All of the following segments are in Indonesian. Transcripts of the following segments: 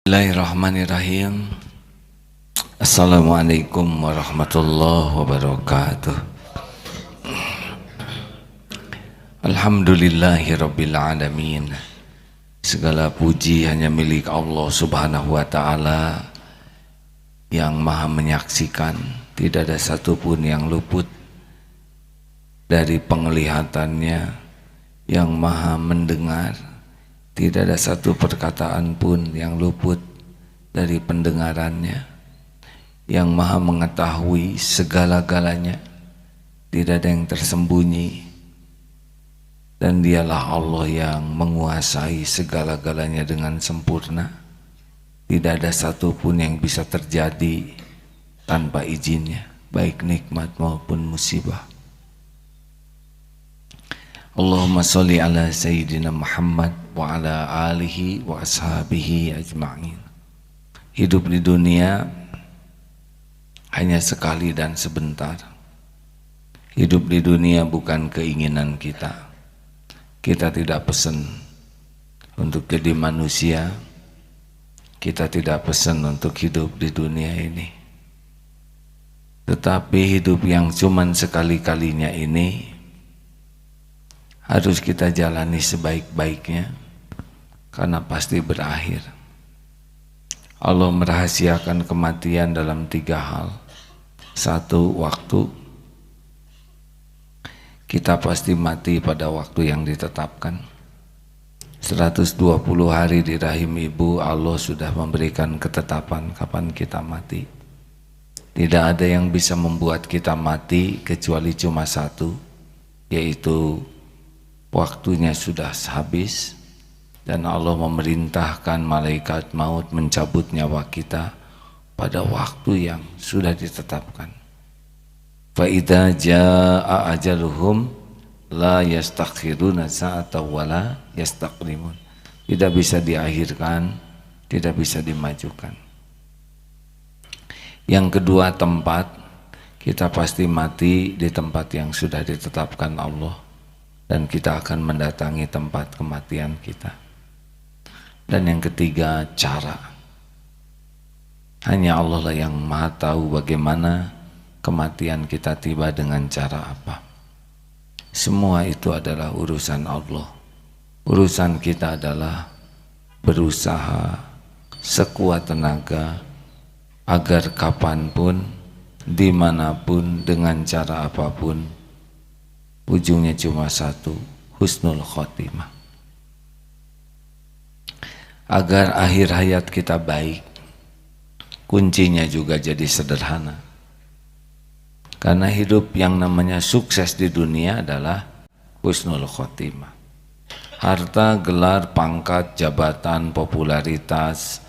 Bismillahirrahmanirrahim. Assalamualaikum warahmatullahi wabarakatuh. Alhamdulillahirabbil alamin. Segala puji hanya milik Allah Subhanahu wa taala yang Maha menyaksikan. Tidak ada satupun yang luput dari penglihatannya, yang Maha mendengar. Tidak ada satu perkataan pun yang luput dari pendengarannya, yang Maha mengetahui segala-galanya, tidak ada yang tersembunyi, dan dialah Allah yang menguasai segala-galanya dengan sempurna. Tidak ada satu pun yang bisa terjadi tanpa izinnya, baik nikmat maupun musibah. Allahumma sholli ala Sayyidina Muhammad wa ala alihi wa ashabihi ajma'in. Hidup di dunia hanya sekali dan sebentar. Hidup di dunia bukan keinginan kita. Kita tidak pesan untuk jadi manusia. Kita tidak pesan untuk hidup di dunia ini. Tetapi hidup yang cuman sekali-kalinya ini harus kita jalani sebaik-baiknya, karena pasti berakhir. Allah merahasiakan kematian dalam 3 hal. 1, waktu. Kita pasti mati pada waktu yang ditetapkan. 120 hari di rahim ibu, Allah sudah memberikan ketetapan kapan kita mati. Tidak ada yang bisa membuat kita mati kecuali cuma 1, yaitu waktunya sudah habis dan Allah memerintahkan malaikat maut mencabut nyawa kita pada waktu yang sudah ditetapkan. Fa idza jaa ajaluhum la yastakhiruna sa'atan wa la yastaqdimun. Tidak bisa diakhirkan, tidak bisa dimajukan. Yang kedua, tempat. Kita pasti mati di tempat yang sudah ditetapkan Allah, dan kita akan mendatangi tempat kematian kita. Dan yang ketiga, cara. Hanya Allah lah yang Maha tahu bagaimana kematian kita tiba, dengan cara apa. Semua itu adalah urusan Allah. Urusan kita adalah berusaha sekuat tenaga agar kapanpun, dimanapun, dengan cara apapun, ujungnya cuma 1, husnul khotimah. Agar akhir hayat kita baik, kuncinya juga jadi sederhana. Karena hidup yang namanya sukses di dunia adalah husnul khotimah. Harta, gelar, pangkat, jabatan, popularitas,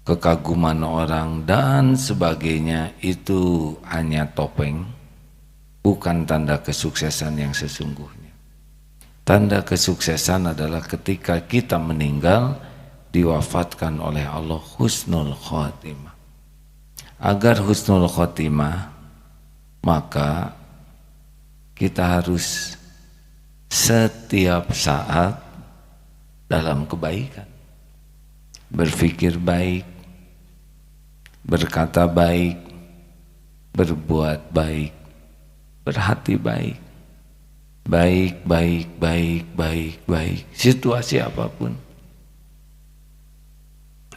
kekaguman orang, dan sebagainya itu hanya topeng, bukan tanda kesuksesan yang sesungguhnya. Tanda kesuksesan adalah ketika kita meninggal, diwafatkan oleh Allah husnul khotimah. Agar husnul khotimah, maka kita harus setiap saat dalam kebaikan. Berpikir baik, berkata baik, berbuat baik, berhati baik, baik, baik, baik, baik, baik, situasi apapun.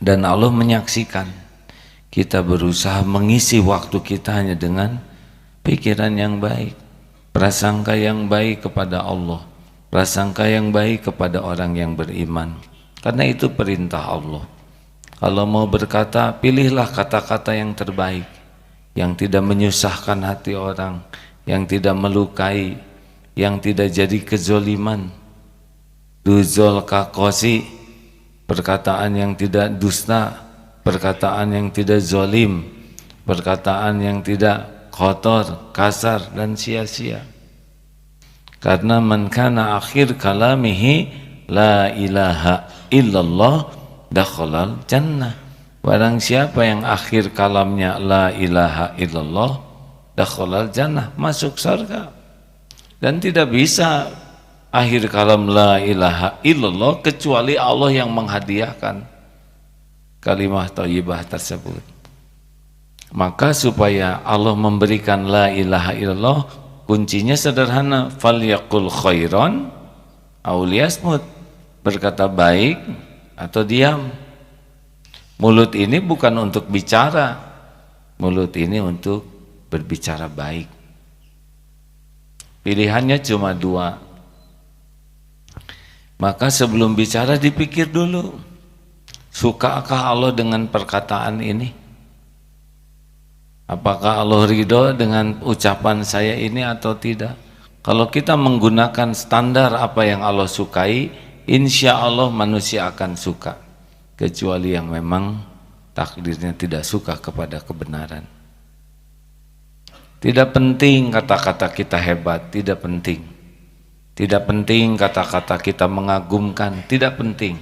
Dan Allah menyaksikan kita berusaha mengisi waktu kita hanya dengan pikiran yang baik, prasangka yang baik kepada Allah, prasangka yang baik kepada orang yang beriman. Karena itu perintah Allah. Kalau mau berkata, pilihlah kata-kata yang terbaik, yang tidak menyusahkan hati orang, yang tidak melukai, yang tidak jadi kezoliman. Duzol kakosi, perkataan yang tidak dusta, perkataan yang tidak zolim, perkataan yang tidak kotor, kasar, dan sia-sia. Karena man kana akhir kalamihi la ilaha illallah dakhalal jannah. Barang siapa yang akhir kalamnya la ilaha illallah dakhalal jannah, masuk surga. Dan tidak bisa akhir kalam la ilaha illallah kecuali Allah yang menghadiahkan. kalimah thayyibah tersebut. Maka supaya Allah memberikan la ilaha illallah, kuncinya sederhana, falyaqul khairan aw liyasmut, berkata baik atau diam. Mulut ini bukan untuk bicara, mulut ini untuk berbicara baik. Pilihannya cuma dua. Maka sebelum bicara dipikir dulu, sukakah Allah dengan perkataan ini? Apakah Allah ridho dengan ucapan saya ini atau tidak? Kalau kita menggunakan standar apa yang Allah sukai, insya Allah manusia akan suka. Kecuali yang memang takdirnya tidak suka kepada kebenaran. Tidak penting kata-kata kita hebat, tidak penting. Tidak penting kata-kata kita mengagumkan, tidak penting.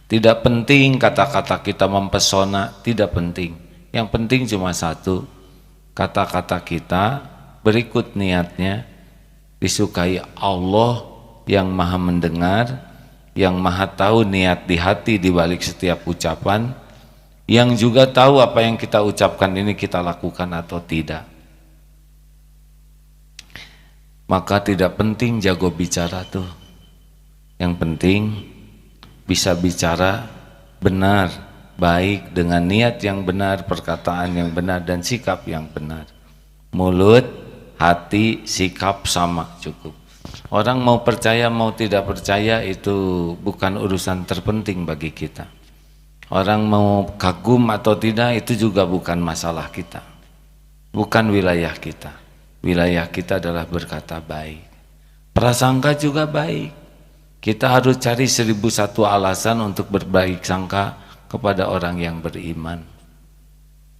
Tidak penting kata-kata kita mempesona, tidak penting. Yang penting cuma satu, kata-kata kita berikut niatnya disukai Allah yang maha mendengar, yang maha tahu niat di hati di balik setiap ucapan, yang juga tahu apa yang kita ucapkan ini kita lakukan atau tidak. Maka tidak penting jago bicara tuh, yang penting bisa bicara benar, baik, dengan niat yang benar, perkataan yang benar, dan sikap yang benar. Mulut, hati, sikap sama cukup. Orang mau percaya mau tidak percaya itu bukan urusan terpenting bagi kita. Orang mau kagum atau tidak itu juga bukan masalah kita, bukan wilayah kita. Wilayah kita adalah berkata baik, prasangka juga baik. Kita harus cari 1001 alasan untuk berbaik sangka kepada orang yang beriman.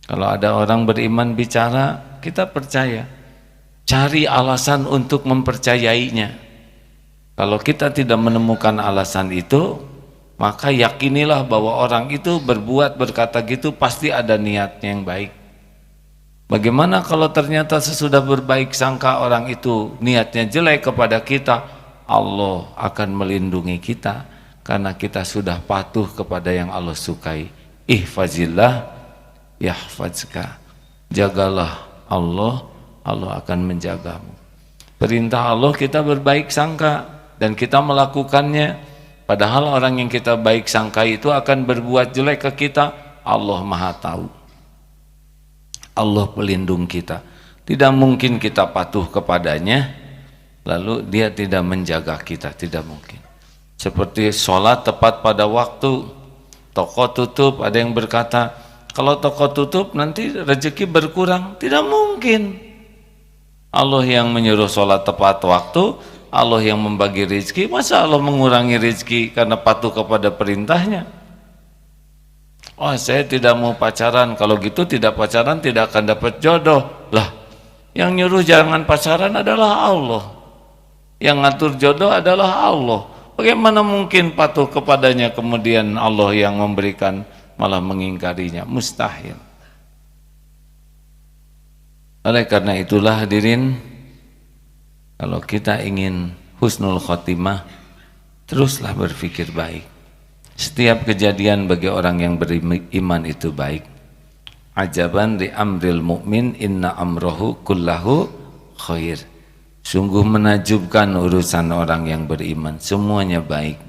Kalau ada orang beriman bicara, kita percaya. Cari alasan untuk mempercayainya. Kalau kita tidak menemukan alasan itu, maka yakinilah bahwa orang itu berbuat, berkata gitu pasti ada niatnya yang baik. Bagaimana kalau ternyata sesudah berbaik sangka orang itu niatnya jelek kepada kita? Allah akan melindungi kita karena kita sudah patuh kepada yang Allah sukai. Ihfazillah yahfazka, jagalah Allah, Allah akan menjagamu. Perintah Allah kita berbaik sangka dan kita melakukannya, padahal orang yang kita baik sangka itu akan berbuat jelek ke kita. Allah maha tahu, Allah pelindung kita. Tidak mungkin kita patuh kepadanya lalu dia tidak menjaga kita, tidak mungkin. Seperti sholat tepat pada waktu, toko tutup, ada yang berkata kalau toko tutup nanti rezeki berkurang, tidak mungkin. Allah yang menyuruh sholat tepat waktu, Allah yang membagi rezeki, masa Allah mengurangi rezeki karena patuh kepada perintahnya? Oh, saya tidak mau pacaran, kalau gitu tidak pacaran tidak akan dapat jodoh. Lah, yang nyuruh jangan pacaran adalah Allah, yang ngatur jodoh adalah Allah. Bagaimana mungkin patuh kepadanya kemudian Allah yang memberikan malah mengingkarinya? Mustahil. Oleh karena itulah hadirin, kalau kita ingin husnul khotimah, teruslah berpikir baik. Setiap kejadian bagi orang yang beriman itu baik. Ajaban li amril mu'min inna amrohu kullahu khair. Sungguh menajubkan urusan orang yang beriman, semuanya baik.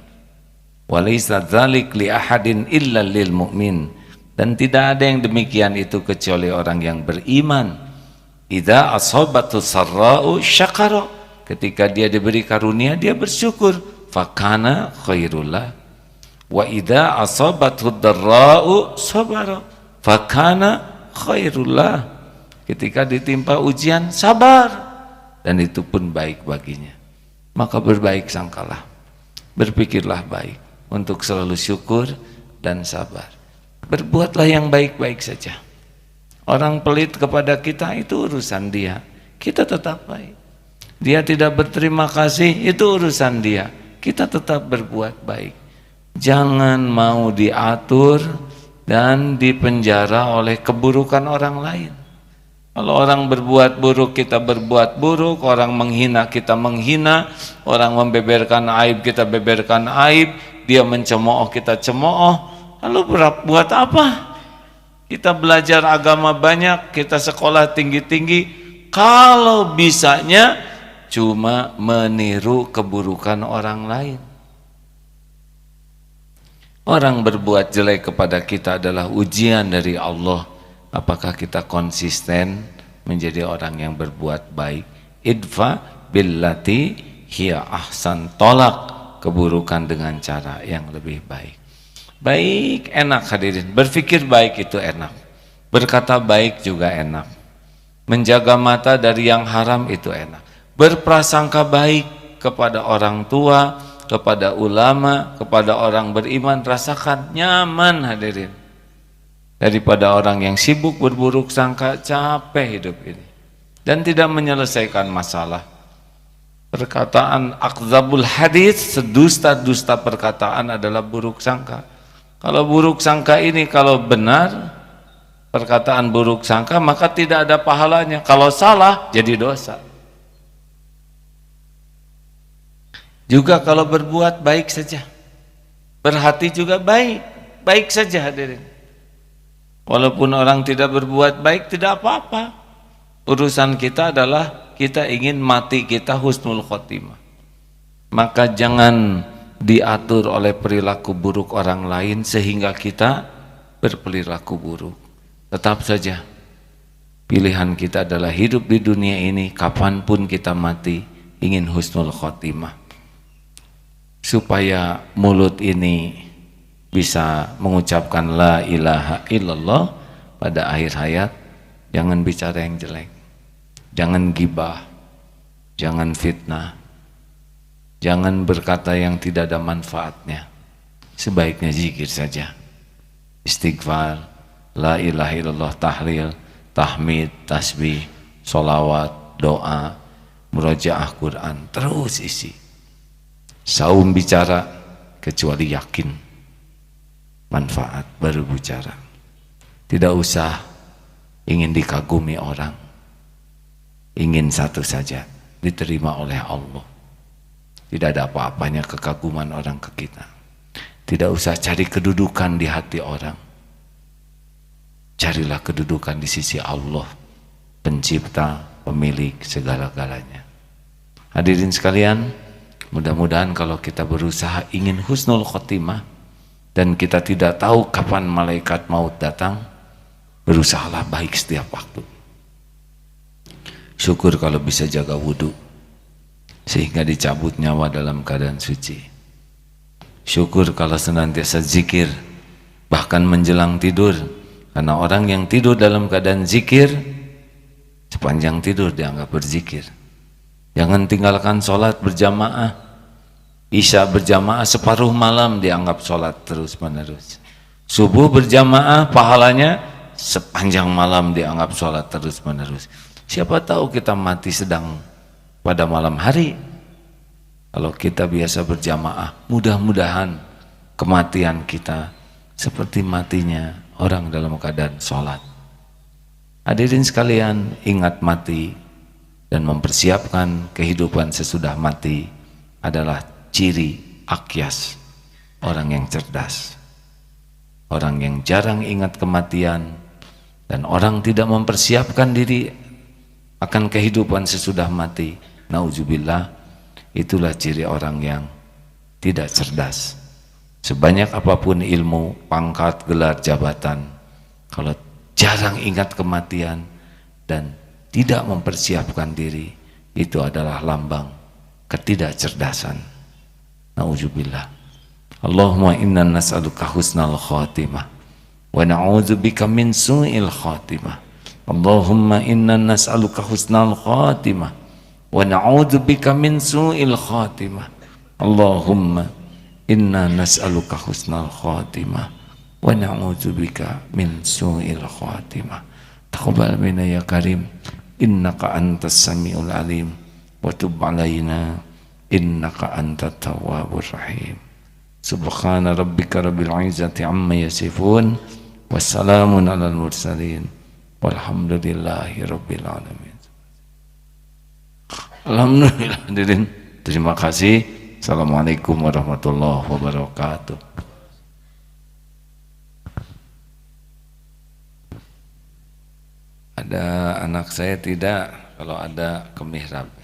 Walaysa dzalik li ahadin illa lil mu'min, dan tidak ada yang demikian itu kecuali orang yang beriman. Idza asabatu sarra'u syakara, ketika dia diberi karunia dia bersyukur, fakana khairullah. Wa idza asabatu darra'u sabara, fakana khairullah, ketika ditimpa ujian sabar, dan itu pun baik baginya. Maka berbaik sangkalah, berpikirlah baik untuk selalu syukur dan sabar. Berbuatlah yang baik-baik saja. Orang pelit kepada kita itu urusan dia, kita tetap baik. Dia tidak berterima kasih, itu urusan dia, kita tetap berbuat baik. Jangan mau diatur dan dipenjara oleh keburukan orang lain. Kalau orang berbuat buruk kita berbuat buruk, orang menghina kita menghina, orang membeberkan aib kita beberkan aib, dia mencemooh kita cemooh, Lalu buat apa? Kita belajar agama banyak, kita sekolah tinggi-tinggi, kalau bisanya cuma meniru keburukan orang lain. Orang berbuat jelek kepada kita adalah ujian dari Allah. Apakah kita konsisten menjadi orang yang berbuat baik? Idfa billati hiya ahsan, tolak keburukan dengan cara yang lebih baik. Baik enak hadirin, berpikir baik itu enak, berkata baik juga enak, menjaga mata dari yang haram itu enak, berprasangka baik kepada orang tua, kepada ulama, kepada orang beriman, rasakan nyaman hadirin, daripada orang yang sibuk berburuk sangka, capek hidup ini dan tidak menyelesaikan masalah. Perkataan akzabul hadits, sedusta-dusta perkataan adalah buruk sangka. Kalau buruk sangka ini kalau benar, perkataan buruk sangka, maka tidak ada pahalanya. Kalau salah jadi dosa. Juga kalau berbuat baik saja, berhati juga baik, baik saja hadirin. Walaupun orang tidak berbuat baik tidak apa-apa. Urusan kita adalah kita ingin mati kita husnul khotimah. Maka jangan diatur oleh perilaku buruk orang lain sehingga kita berperilaku buruk. Tetap saja pilihan kita adalah hidup di dunia ini, kapanpun kita mati ingin husnul khotimah, supaya mulut ini bisa mengucapkan la ilaha illallah pada akhir hayat. Jangan bicara yang jelek, jangan gibah, jangan fitnah, jangan berkata yang tidak ada manfaatnya. Sebaiknya zikir saja, istighfar, la ilaha illallah, tahlil, tahmid, tasbih, sholawat, doa, murojaah Quran, terus isi. Saum bicara kecuali yakin manfaat baru bicara. Tidak usah ingin dikagumi orang, ingin satu saja, diterima oleh Allah. Tidak ada apa-apanya kekaguman orang ke kita. Tidak usah cari kedudukan di hati orang. Carilah kedudukan di sisi Allah, pencipta, pemilik segala-galanya. Hadirin sekalian, mudah-mudahan kalau kita berusaha ingin husnul khotimah dan kita tidak tahu kapan malaikat maut datang, berusahalah baik setiap waktu. Syukur kalau bisa jaga wudhu sehingga dicabut nyawa dalam keadaan suci. Syukur kalau senantiasa zikir bahkan menjelang tidur, karena orang yang tidur dalam keadaan zikir sepanjang tidur dianggap berzikir. Jangan tinggalkan sholat berjamaah, isya berjamaah separuh malam dianggap sholat terus menerus. Subuh berjamaah pahalanya sepanjang malam dianggap sholat terus menerus. Siapa tahu kita mati sedang pada malam hari. Kalau kita biasa berjamaah, mudah-mudahan kematian kita seperti matinya orang dalam keadaan sholat. Hadirin sekalian, ingat mati dan mempersiapkan kehidupan sesudah mati adalah ciri akyas orang yang cerdas. Orang yang jarang ingat kematian dan orang tidak mempersiapkan diri akan kehidupan sesudah mati, nauzubillah, itulah ciri orang yang tidak cerdas. Sebanyak apapun ilmu, pangkat, gelar, jabatan, kalau jarang ingat kematian dan tidak mempersiapkan diri, itu adalah lambang ketidakcerdasan. Nauzubillah. Allahumma inna nas'aluka husnal khatimah wa na'udzubika min su'il khatimah. Allahumma inna nas'aluka husnal khatimah wa na'udzubika min su'il khatimah. Allahumma inna nas'aluka husnal khatimah wa na'udzubika min su'il khatimah. Taqabbal minna ya karim, innaka antas samiul alim, wa tub alaina innaka antat tawwabur rahim. Subhana rabbika rabbil izzati amma yasifun, wassalamun alal mursalin, walhamdulillahi rabbil alamin. Alhamdulillah hadirin, terima kasih. Assalamualaikum warahmatullahi wabarakatuh. Ada anak saya tidak, kalau ada ke mihrab.